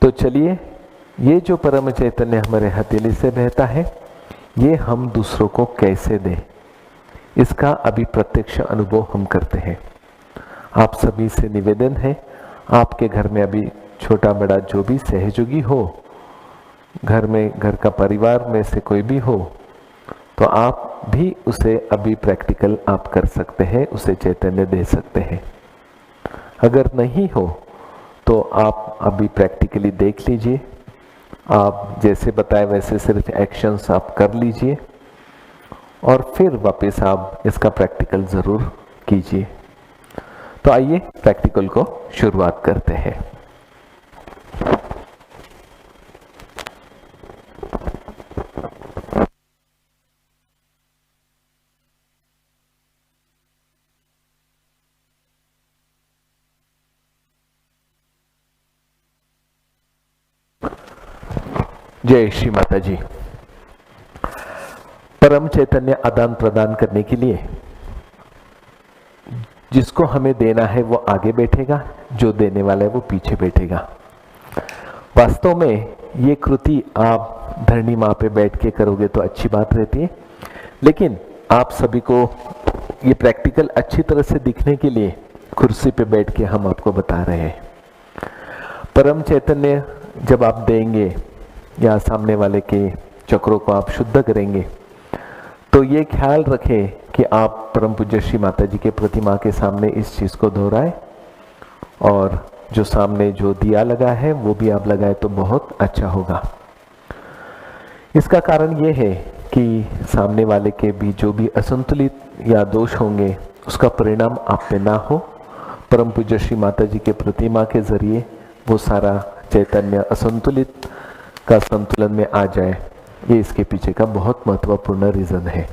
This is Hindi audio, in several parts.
तो चलिए, ये जो परम चैतन्य हमारे हथेली से बहता है, ये हम दूसरों को कैसे दें, इसका अभी प्रत्यक्ष अनुभव हम करते हैं। आप सभी से निवेदन है, आपके घर में अभी छोटा बड़ा जो भी सहयोगी हो, घर में घर का परिवार में से कोई भी हो, तो आप भी उसे अभी प्रैक्टिकल आप कर सकते हैं, उसे चैतन्य दे सकते हैं। अगर नहीं हो तो आप अभी प्रैक्टिकली देख लीजिए, आप जैसे बताए वैसे सिर्फ एक्शंस आप कर लीजिए और फिर वापस आप इसका प्रैक्टिकल ज़रूर कीजिए। तो आइए प्रैक्टिकल को शुरुआत करते हैं। जय श्री माता जी। परम चैतन्य आदान प्रदान करने के लिए जिसको हमें देना है वो आगे बैठेगा, जो देने वाला है वो पीछे बैठेगा। वास्तव में ये कृति आप धरणी माँ पे बैठ के करोगे तो अच्छी बात रहती है, लेकिन आप सभी को ये प्रैक्टिकल अच्छी तरह से दिखने के लिए कुर्सी पे बैठ के हम आपको बता रहे हैं। परम चैतन्य जब आप देंगे या सामने वाले के चक्रों को आप शुद्ध करेंगे, तो ये ख्याल रखें कि आप परम पूज्य श्री माता जी के प्रतिमा के सामने इस चीज़ को दोहराए, और जो सामने जो दिया लगा है वो भी आप लगाए तो बहुत अच्छा होगा। इसका कारण ये है कि सामने वाले के भी जो भी असंतुलित या दोष होंगे उसका परिणाम आप पे ना हो। परम पूज्य श्री माता जी के प्रतिमा के जरिए वो सारा चैतन्य असंतुलित का संतुलन में आ जाए, ये इसके पीछे का बहुत महत्वपूर्ण रीजन है।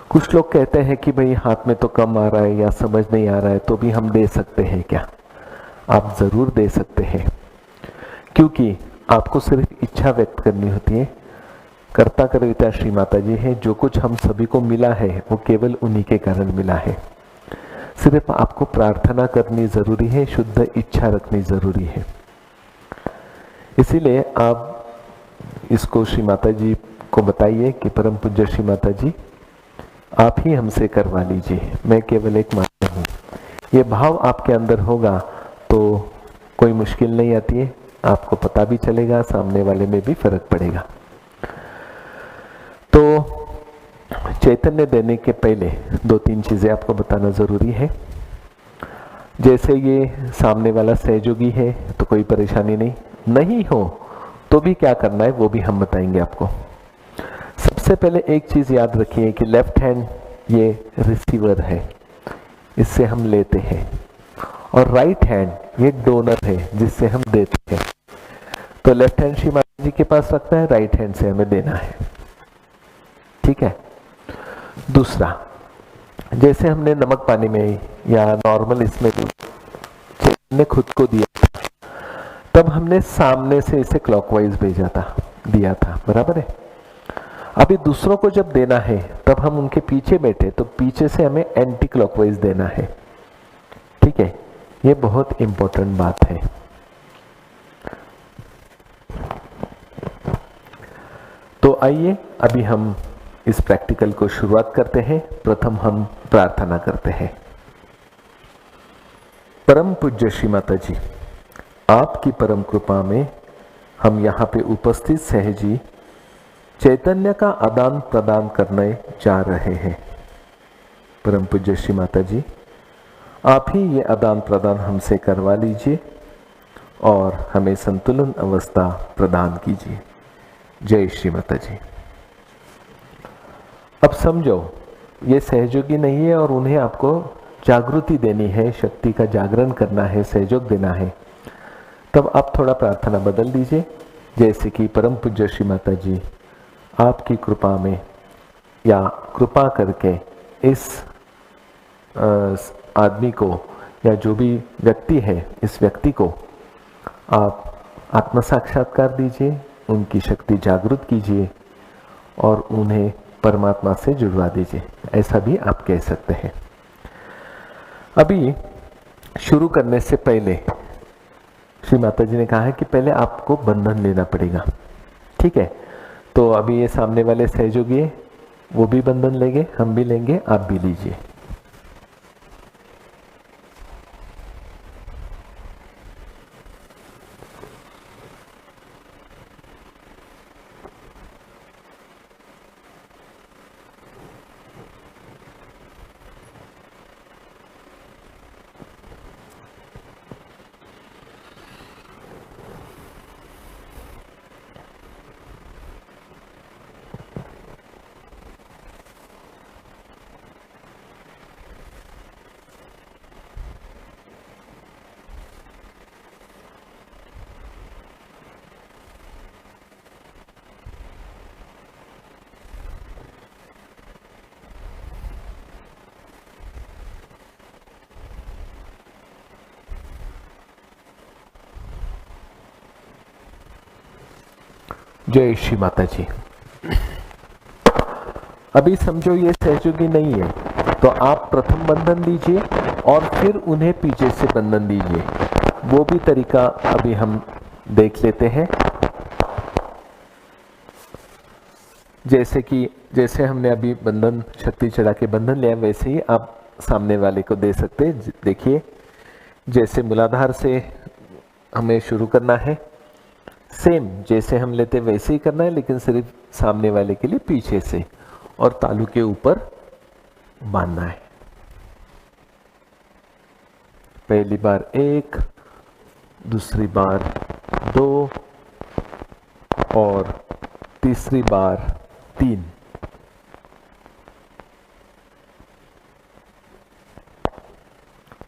कुछ लोग कहते हैं कि भाई हाथ में तो कम आ रहा है या समझ नहीं आ रहा है, तो भी हम दे सकते हैं क्या? आप जरूर दे सकते हैं, क्योंकि आपको सिर्फ इच्छा व्यक्त करनी होती है। कर्ता कर्ता श्री माता जी है, जो कुछ हम सभी को मिला है वो केवल उन्हीं के कारण मिला है। सिर्फ आपको प्रार्थना करनी जरूरी है, शुद्ध इच्छा रखनी जरूरी है। इसीलिए आप इसको श्री माता जी को बताइए कि परम पूज्य श्री माता जी आप ही हमसे करवा लीजिए, मैं केवल एक माध्यम हूँ। ये भाव आपके अंदर होगा तो कोई मुश्किल नहीं आती है, आपको पता भी चलेगा, सामने वाले में भी फर्क पड़ेगा। तो चैतन्य देने के पहले दो तीन चीजें आपको बताना जरूरी है। जैसे ये सामने वाला सहयोगी है तो कोई परेशानी नहीं हो तो भी क्या करना है वो भी हम बताएंगे आपको। सबसे पहले एक चीज याद रखिए कि लेफ्ट हैंड ये रिसीवर है, इससे हम लेते हैं, और राइट हैंड ये डोनर है जिससे हम देते हैं। तो लेफ्ट हैंड श्री माता जी के पास रखना है, राइट हैंड से हमें देना है, ठीक है। दूसरा, जैसे हमने नमक पानी में या नॉर्मल इसमें ने खुद को दिया, तब हमने सामने से इसे क्लॉकवाइज भेजा था, दिया था, बराबर है। अभी दूसरों को जब देना है तब हम उनके पीछे बैठे तो पीछे से हमें एंटी क्लॉकवाइज देना है, ठीक है। ये बहुत इंपॉर्टेंट बात है। तो आइए अभी हम इस प्रैक्टिकल को शुरुआत करते हैं। प्रथम हम प्रार्थना करते हैं। परम पूज्य श्री माता जी, आपकी परम कृपा में हम यहाँ पे उपस्थित सहजी चैतन्य का आदान प्रदान करने जा रहे हैं। परम पूज्य श्री माता जी, आप ही ये आदान प्रदान हमसे करवा लीजिए और हमें संतुलन अवस्था प्रदान कीजिए। जय श्री माता जी। अब समझो ये सहयोगी नहीं है और उन्हें आपको जागृति देनी है, शक्ति का जागरण करना है, सहयोग देना है। तब आप थोड़ा प्रार्थना बदल दीजिए, जैसे कि परम पूज्य श्री माता जी आपकी कृपा में या कृपा करके इस आदमी को या जो भी व्यक्ति है, इस व्यक्ति को आप आत्म साक्षात्कार दीजिए, उनकी शक्ति जागृत कीजिए और उन्हें परमात्मा से जुड़वा दीजिए, ऐसा भी आप कह सकते हैं। अभी शुरू करने से पहले श्री माता जी ने कहा है कि पहले आपको बंधन लेना पड़ेगा। ठीक है, तो अभी ये सामने वाले सहयोगी है, वो भी बंधन लेंगे, हम भी लेंगे, आप भी लीजिए। जय श्री माता जी। अभी समझो ये सहयोगी नहीं है, तो आप प्रथम बंधन दीजिए और फिर उन्हें पीछे से बंधन दीजिए। वो भी तरीका अभी हम देख लेते हैं। जैसे हमने अभी बंधन शक्ति चढ़ा के बंधन लिया, वैसे ही आप सामने वाले को दे सकते हैं। देखिए, जैसे मूलाधार से हमें शुरू करना है, सेम जैसे हम लेते वैसे ही करना है, लेकिन सिर्फ सामने वाले के लिए पीछे से और तालू के ऊपर बांधना है। पहली बार 1, दूसरी बार 2 और तीसरी बार 3।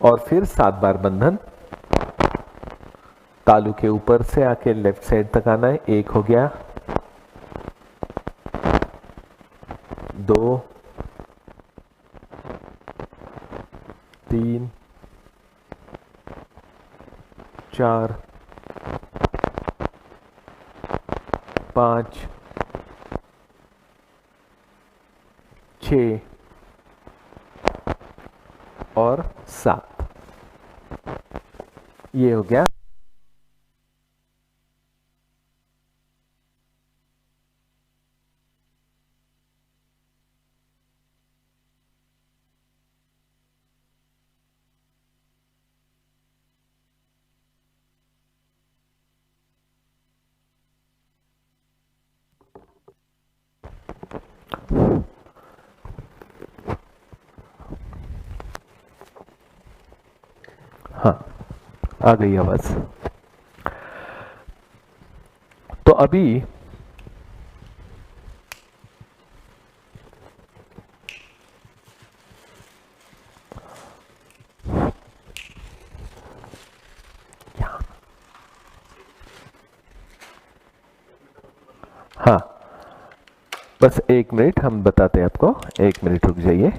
और फिर 7 बार बंधन तालू के ऊपर से आके लेफ्ट साइड तक आना है। 1 हो गया, 2, 3, 4, 5, 6 और 7। ये हो गया। हाँ, आ गई आवाज। तो अभी हाँ, बस 1 मिनट हम बताते हैं आपको। 1 मिनट रुक जाइए।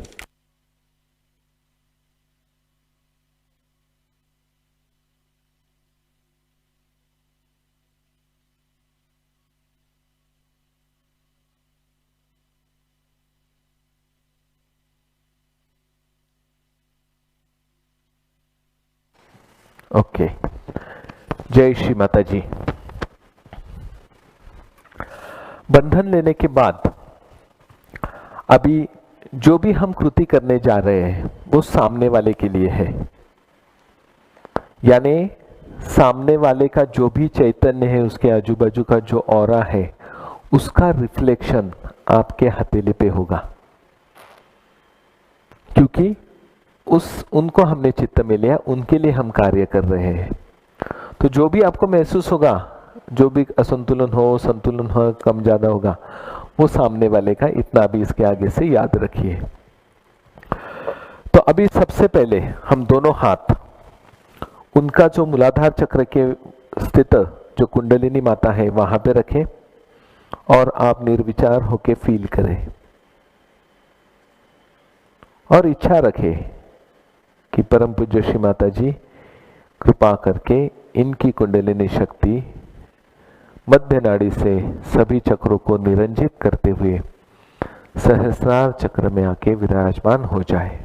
ओके, जय श्री माता जी। बंधन लेने के बाद अभी जो भी हम कृति करने जा रहे हैं वो सामने वाले के लिए है, यानी सामने वाले का जो भी चैतन्य है, उसके आजू बाजू का जो ऑरा है, उसका रिफ्लेक्शन आपके हथेली पे होगा, क्योंकि उनको हमने चित्त में लिया, उनके लिए हम कार्य कर रहे हैं। तो जो भी आपको महसूस होगा, जो भी असंतुलन हो, संतुलन हो, कम ज्यादा होगा, वो सामने वाले का। इतना भी इसके आगे से याद रखिए। तो अभी सबसे पहले हम दोनों हाथ उनका जो मूलाधार चक्र के स्थित जो कुंडलिनी माता है वहां पे रखें और आप निर्विचार होके फील करें और इच्छा रखें कि परम पूज्य श्री माता जी कृपा करके इनकी कुंडलिनी शक्ति मध्य नाड़ी से सभी चक्रों को निरंजित करते हुए सहस्रार चक्र में आके विराजमान हो जाए।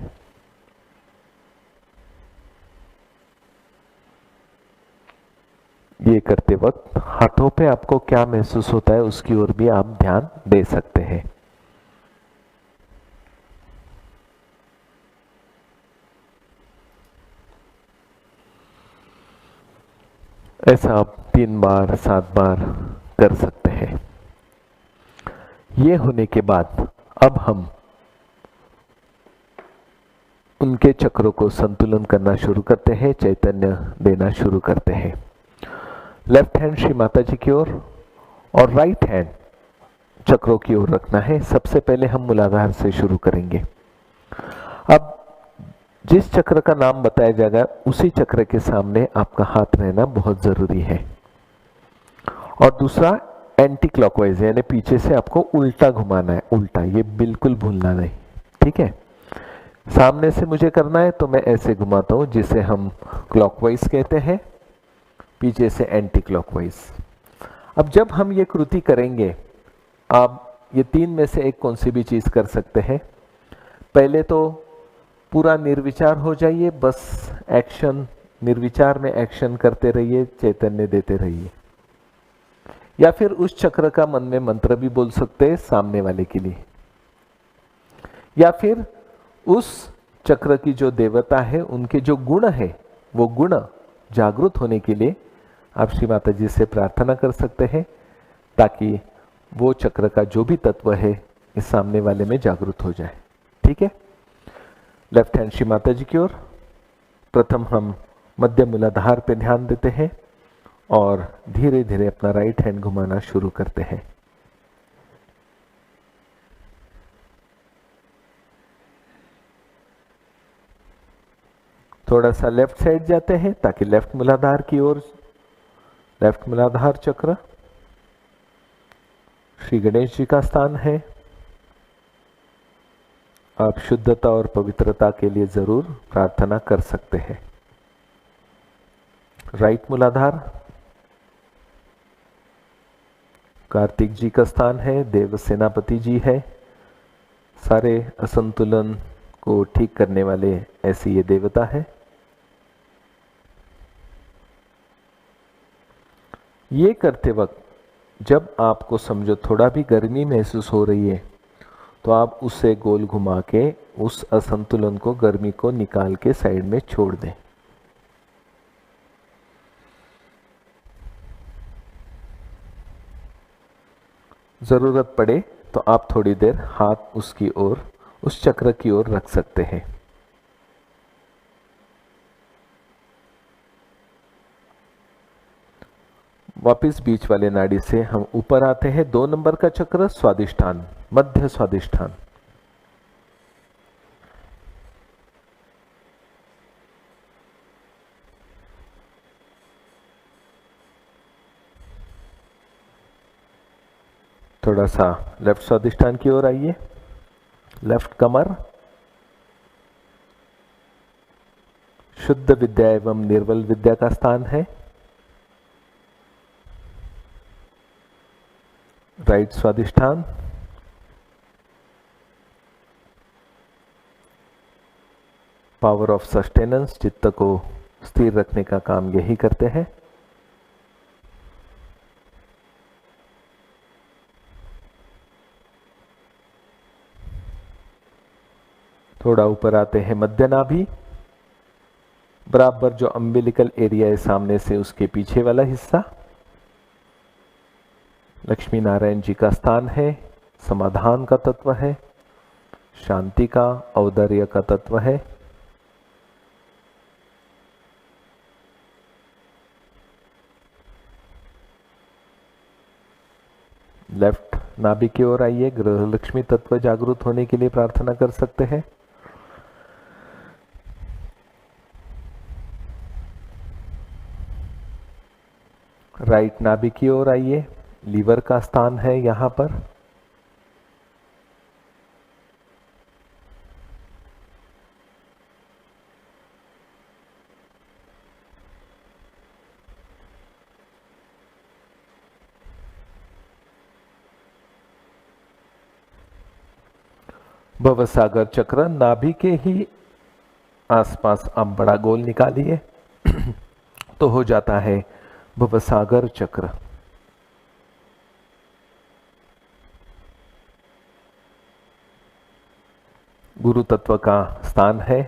ये करते वक्त हाथों पे आपको क्या महसूस होता है उसकी ओर भी आप ध्यान दे सकते हैं। ऐसा आप 3 बार 7 बार कर सकते हैं। ये होने के बाद अब हम उनके चक्रों को संतुलन करना शुरू करते हैं, चैतन्य देना शुरू करते हैं। लेफ्ट हैंड श्री माता जी की ओर और राइट हैंड चक्रों की ओर रखना है। सबसे पहले हम मूलाधार से शुरू करेंगे। अब जिस चक्र का नाम बताया जाएगा उसी चक्र के सामने आपका हाथ रहना बहुत जरूरी है। और दूसरा एंटी क्लॉकवाइज यानी पीछे से आपको उल्टा घुमाना है, उल्टा, ये बिल्कुल भूलना नहीं, ठीक है। सामने से मुझे करना है तो मैं ऐसे घुमाता हूं जिसे हम क्लॉकवाइज कहते हैं, पीछे से एंटी क्लॉकवाइज। अब जब हम ये कृति करेंगे, आप ये 3 में से एक कौन सी भी चीज कर सकते हैं। पहले तो पूरा निर्विचार हो जाइए, बस एक्शन, निर्विचार में एक्शन करते रहिए, चैतन्य देते रहिए। या फिर उस चक्र का मन में मंत्र भी बोल सकते हैं सामने वाले के लिए, या फिर उस चक्र की जो देवता है उनके जो गुण है वो गुण जागृत होने के लिए आप श्री माता जी से प्रार्थना कर सकते हैं, ताकि वो चक्र का जो भी तत्व है इस सामने वाले में जागृत हो जाए, ठीक है। लेफ्ट हैंड श्री माता जी की ओर। प्रथम हम मध्य मूलाधार पे ध्यान देते हैं और धीरे धीरे अपना राइट हैंड घुमाना शुरू करते हैं। थोड़ा सा लेफ्ट साइड जाते हैं ताकि लेफ्ट मूलाधार की ओर, लेफ्ट मूलाधार चक्र श्री गणेश जी का स्थान है। आप शुद्धता और पवित्रता के लिए जरूर प्रार्थना कर सकते हैं। राइट मूलाधार कार्तिक जी का स्थान है, देव सेनापति जी है, सारे असंतुलन को ठीक करने वाले ऐसी ये देवता है। ये करते वक्त जब आपको समझो थोड़ा भी गर्मी महसूस हो रही है तो आप उसे गोल घुमा के उस असंतुलन को, गर्मी को निकाल के साइड में छोड़ दें। जरूरत पड़े तो आप थोड़ी देर हाथ उसकी ओर, उस चक्र की ओर रख सकते हैं। वापिस बीच वाले नाड़ी से हम ऊपर आते हैं। 2 नंबर का चक्र स्वादिष्ठान, मध्य स्वादिष्ठान। थोड़ा सा लेफ्ट स्वादिष्ठान की ओर आइए। लेफ्ट कमर शुद्ध विद्या एवं निर्बल विद्या का स्थान है। Right Swadhisthana power of sustenance, चित्त को स्थिर रखने का काम यही करते हैं। थोड़ा ऊपर आते हैं मध्य नाभि, बराबर जो अम्बिलिकल एरिया है सामने से उसके पीछे वाला हिस्सा लक्ष्मी नारायण जी का स्थान है, समाधान का तत्व है, शांति का, औदार्य का तत्व है। लेफ्ट नाभि की ओर आइए। गृह लक्ष्मी तत्व जागृत होने के लिए प्रार्थना कर सकते हैं। राइट नाभि की ओर आइए। लीवर का स्थान है यहां पर। भवसागर चक्र नाभि के ही आसपास आप बड़ा गोल निकालिए तो हो जाता है भवसागर चक्र। गुरु तत्व का स्थान है।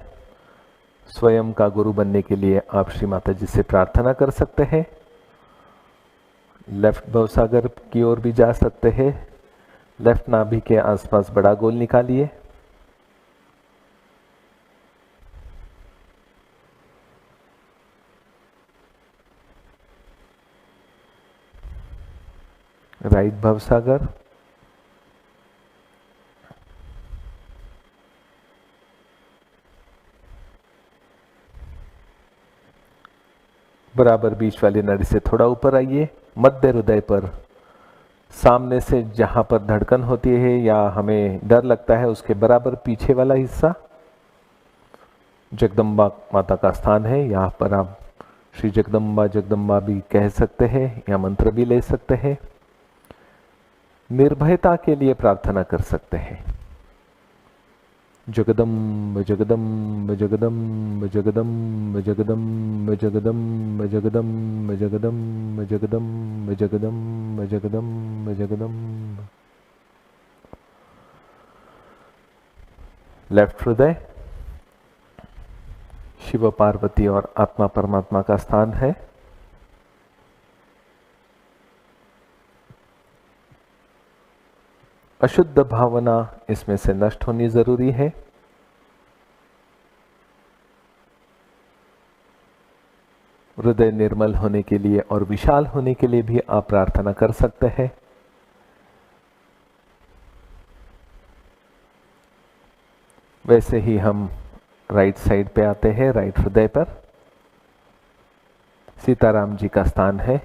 स्वयं का गुरु बनने के लिए आप श्री माता जी से प्रार्थना कर सकते हैं। लेफ्ट भवसागर की ओर भी जा सकते हैं। लेफ्ट नाभि के आसपास बड़ा गोल निकालिए। राइट भवसागर। बराबर बीच वाली नाड़ी से थोड़ा ऊपर आइए। मध्य हृदय पर सामने से जहां पर धड़कन होती है या हमें डर लगता है उसके बराबर पीछे वाला हिस्सा जगदम्बा माता का स्थान है। यहाँ पर आप श्री जगदम्बा जगदम्बा भी कह सकते हैं या मंत्र भी ले सकते हैं। निर्भयता के लिए प्रार्थना कर सकते हैं। जगदम्ब जगदम्ब जगदम्ब जगदम्ब जगदम्ब जगदम्ब जगदम्ब जगदम्ब जगदम्ब जगदम्ब जगदम्ब जगदम्ब। लेफ्ट हृदय शिव पार्वती और आत्मा परमात्मा का स्थान है। अशुद्ध भावना इसमें से नष्ट होनी जरूरी है। हृदय निर्मल होने के लिए और विशाल होने के लिए भी आप प्रार्थना कर सकते हैं। वैसे ही हम राइट साइड पे आते हैं। राइट हृदय पर सीताराम जी का स्थान है।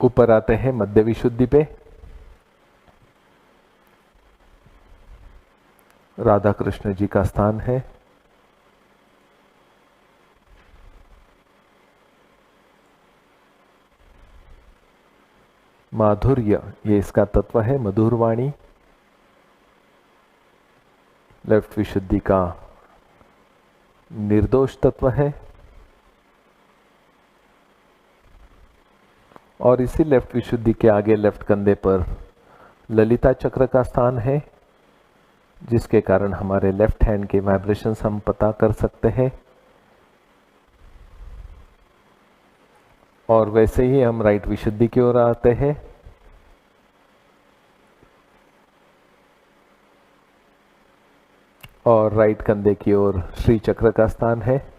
ऊपर आते हैं मध्य विशुद्धि पे। राधा कृष्ण जी का स्थान है। माधुर्य ये इसका तत्व है, मधुर वाणी। लेफ्ट विशुद्धि का निर्दोष तत्व है। और इसी लेफ्ट विशुद्धि के आगे लेफ्ट कंधे पर ललिता चक्र का स्थान है, जिसके कारण हमारे लेफ्ट हैंड के वाइब्रेशंस हम पता कर सकते हैं। और वैसे ही हम राइट विशुद्धि की ओर आते हैं। और राइट कंधे की ओर श्री चक्र का स्थान है।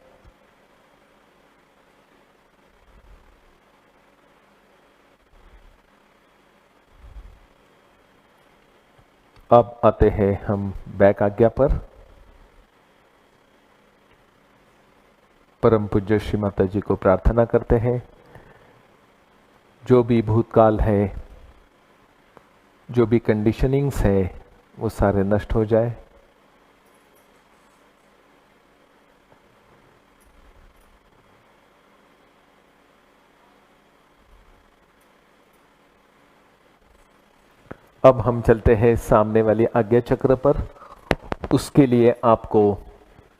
अब आते हैं हम बैक आज्ञा पर। परम पूज्य श्री माता जी को प्रार्थना करते हैं, जो भी भूतकाल है, जो भी कंडीशनिंग्स है, वो सारे नष्ट हो जाए। अब हम चलते हैं सामने वाली आज्ञा चक्र पर। उसके लिए आपको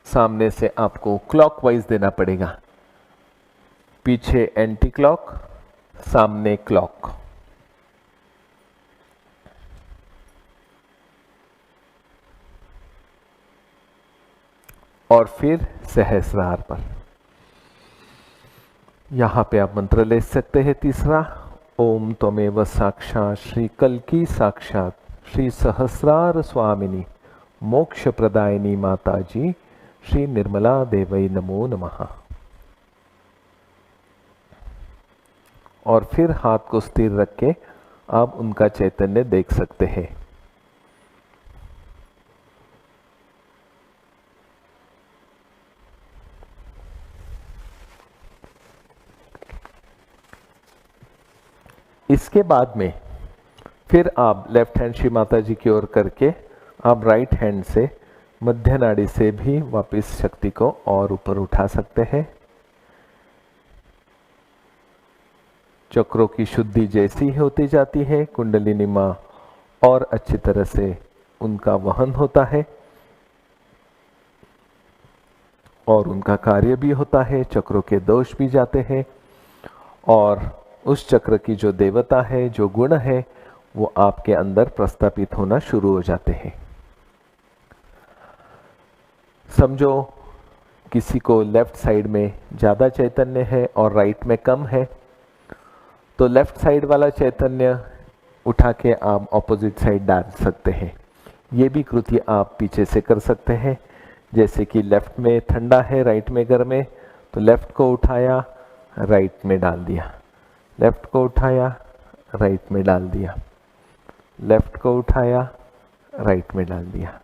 सामने से आपको क्लॉकवाइज देना पड़ेगा। पीछे एंटी क्लॉक, सामने क्लॉक। और फिर सहस्रार पर। यहां पे आप मंत्र ले सकते हैं। तीसरा, ओम त्वमेव साक्षात् श्री कल्की साक्षात् श्री सहस्रार स्वामिनी मोक्ष प्रदायिनी माता जी श्री निर्मला देवई नमो नमः। और फिर हाथ को स्थिर रख के आप उनका चैतन्य देख सकते हैं। इसके बाद में फिर आप लेफ्ट हैंड श्री माता जी की ओर करके आप राइट हैंड से मध्य नाड़ी से भी वापस शक्ति को और ऊपर उठा सकते हैं। चक्रों की शुद्धि जैसी होती जाती है, कुंडलिनी माँ और अच्छी तरह से उनका वहन होता है और उनका कार्य भी होता है, चक्रों के दोष भी जाते हैं और उस चक्र की जो देवता है, जो गुण है, वो आपके अंदर प्रस्थापित होना शुरू हो जाते हैं। समझो किसी को लेफ्ट साइड में ज़्यादा चैतन्य है और राइट में कम है, तो लेफ्ट साइड वाला चैतन्य उठा के आप ऑपोजिट साइड डाल सकते हैं। ये भी कृति आप पीछे से कर सकते हैं। जैसे कि लेफ्ट में ठंडा है, राइट में गर्म है, तो लेफ्ट को उठाया, राइट में डाल दिया, लेफ्ट को उठाया, राइट में डाल दिया, लेफ्ट को उठाया, राइट में डाल दिया।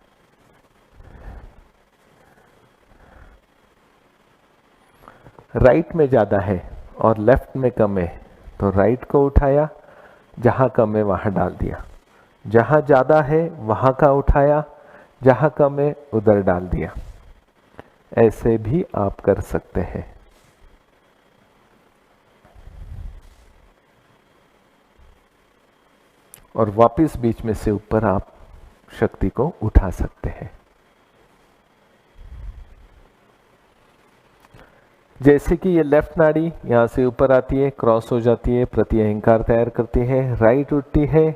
राइट में ज़्यादा है और लेफ्ट में कम है, तो राइट को उठाया, जहाँ कम है वहाँ डाल दिया, जहाँ ज़्यादा है वहाँ का उठाया, जहाँ कम है उधर डाल दिया। ऐसे भी आप कर सकते हैं। और वापस बीच में से ऊपर आप शक्ति को उठा सकते हैं। जैसे कि ये लेफ्ट नाड़ी यहाँ से ऊपर आती है, क्रॉस हो जाती है, प्रति अहंकार तैयार करती है, राइट उठती है,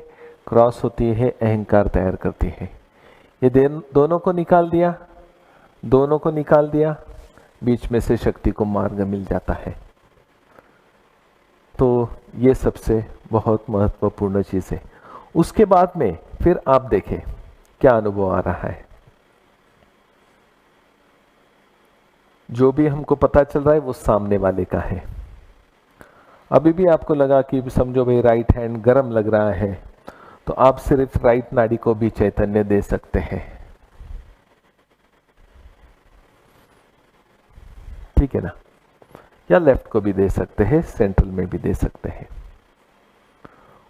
क्रॉस होती है, अहंकार तैयार करती है। ये दोनों को निकाल दिया, दोनों को निकाल दिया, बीच में से शक्ति को मार्ग मिल जाता है। तो ये सबसे बहुत महत्वपूर्ण चीज़ है। उसके बाद में फिर आप देखें क्या अनुभव आ रहा है। जो भी हमको पता चल रहा है वो सामने वाले का है। अभी भी आपको लगा कि समझो भाई राइट हैंड गर्म लग रहा है, तो आप सिर्फ राइट नाड़ी को भी चैतन्य दे सकते हैं। ठीक है ना? या लेफ्ट को भी दे सकते हैं, सेंट्रल में भी दे सकते हैं।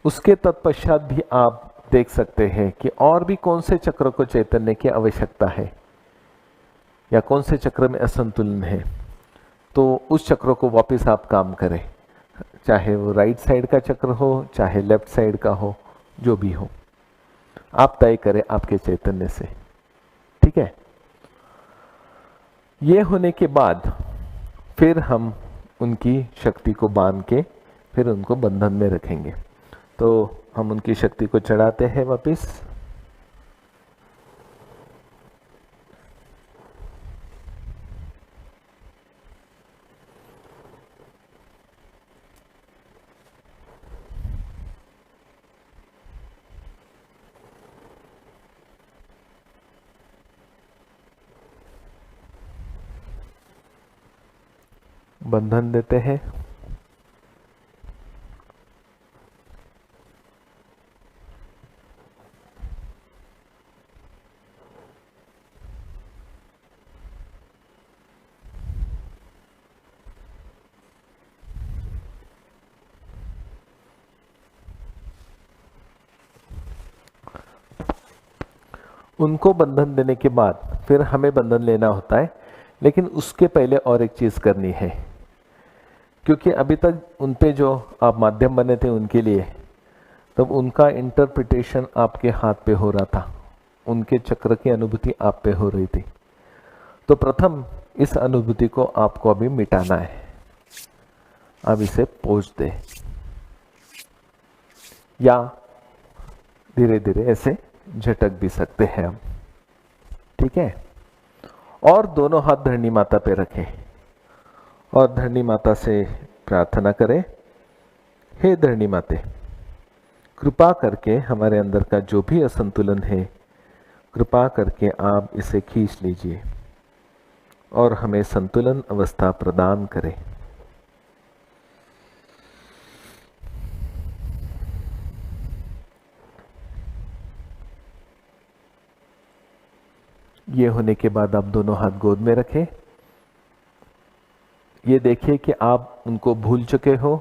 उसके तत्पश्चात भी आप देख सकते हैं कि और भी कौन से चक्र को चैतन्य की आवश्यकता है या कौन से चक्र में असंतुलन है, तो उस चक्र को वापस आप काम करें, चाहे वो राइट साइड का चक्र हो, चाहे लेफ्ट साइड का हो, जो भी हो, आप तय करें आपके चैतन्य से। ठीक है? ये होने के बाद फिर हम उनकी शक्ति को बांध के फिर उनको बंधन में रखेंगे। तो हम उनकी शक्ति को चढ़ाते हैं वापिस। बंधन देते हैं। उनको बंधन देने के बाद फिर हमें बंधन लेना होता है, लेकिन उसके पहले और एक चीज करनी है, क्योंकि अभी तक उनपे जो आप माध्यम बने थे उनके लिए, तब उनका इंटरप्रिटेशन आपके हाथ पे हो रहा था, उनके चक्र की अनुभूति आप पे हो रही थी। तो प्रथम इस अनुभूति को आपको अभी मिटाना है। अब इसे पोंछ दे, या धीरे धीरे ऐसे झटक भी सकते हैं हम। ठीक है? और दोनों हाथ धरणी माता पे रखें और धरणी माता से प्रार्थना करें, हे धरणी माते, कृपा करके हमारे अंदर का जो भी असंतुलन है, कृपा करके आप इसे खींच लीजिए और हमें संतुलन अवस्था प्रदान करें। ये होने के बाद आप दोनों हाथ गोद में रखें। ये देखिए कि आप उनको भूल चुके हो,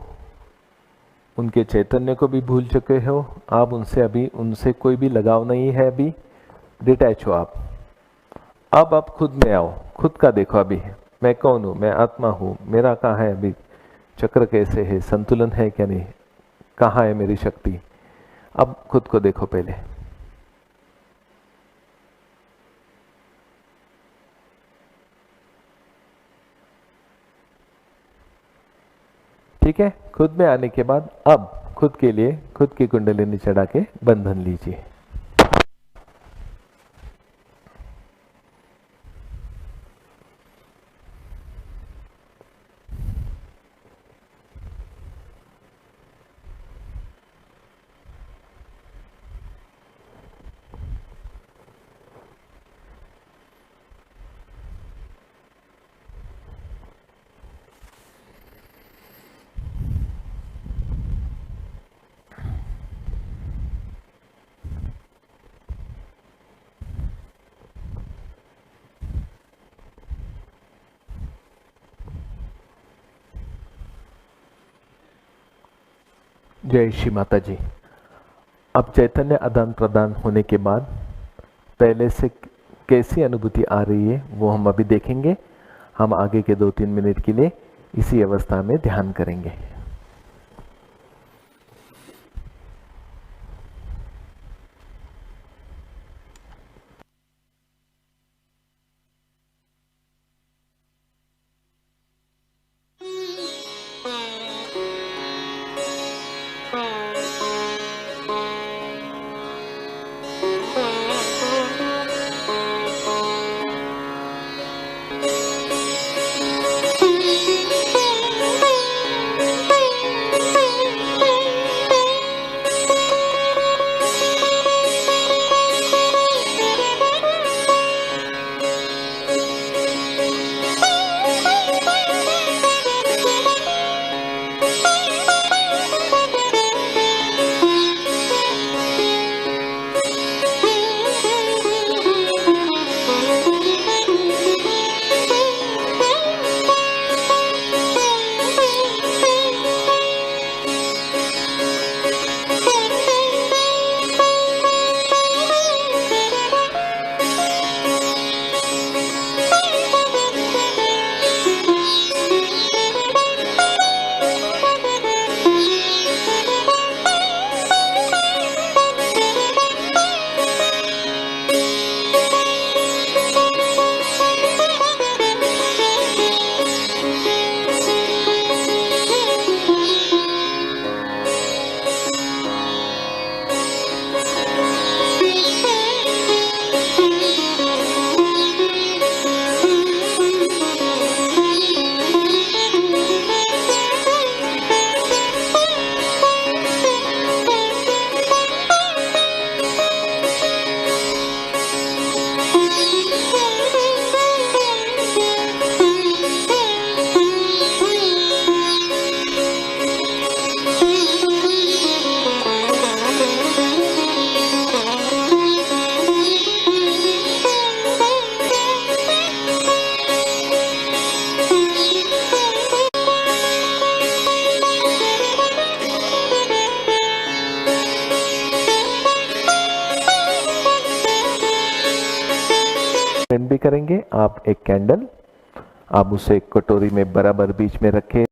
उनके चैतन्य को भी भूल चुके हो। आप उनसे कोई भी लगाव नहीं है, अभी डिटैच हो आप। अब आप खुद में आओ, खुद का देखो। अभी मैं कौन हूँ, मैं आत्मा हूँ, मेरा कहाँ है अभी चक्र कैसे है, संतुलन है क्या नहीं, कहाँ है मेरी शक्ति। अब खुद को देखो पहले। ठीक है, खुद में आने के बाद अब खुद के लिए खुद की कुंडलिनी चढ़ा के बंधन लीजिए। जय श्री माता जी। अब चैतन्य आदान प्रदान होने के बाद पहले से कैसी अनुभूति आ रही है वो हम अभी देखेंगे। हम आगे के 2-3 मिनट के लिए इसी अवस्था में ध्यान करेंगे। भी करेंगे। आप एक कैंडल आप उसे एक कटोरी में बराबर बीच में रखें।